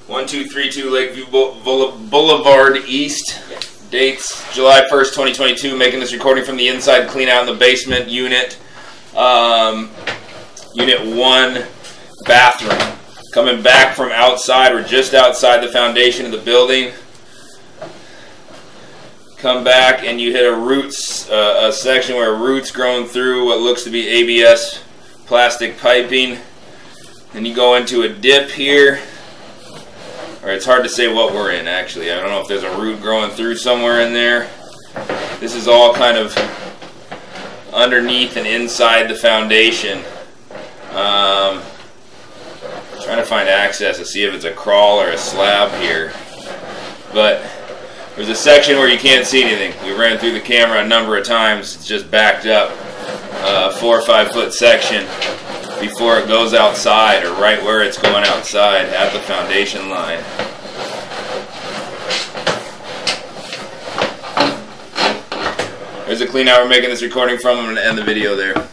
1232 Lakeview Boulevard East. Dates July 1st, 2022. Making this recording from the inside, clean out in the basement unit. Unit 1, bathroom. Coming back from outside, we're just outside the foundation of the building. Come back and you hit a section where roots grown through what looks to be ABS plastic piping. Then you go into a dip here. Or it's hard to say what we're in, actually. I don't know if there's a root growing through somewhere in there. This is all kind of underneath and inside the foundation. Trying to find access to see if it's a crawl or a slab here. But there's a section where you can't see anything. We ran through the camera a number of times. It's just backed up. 4 or 5 foot section before it goes outside, or right where it's going outside at the foundation line. There's a clean out we're making this recording from. I'm going to end the video there.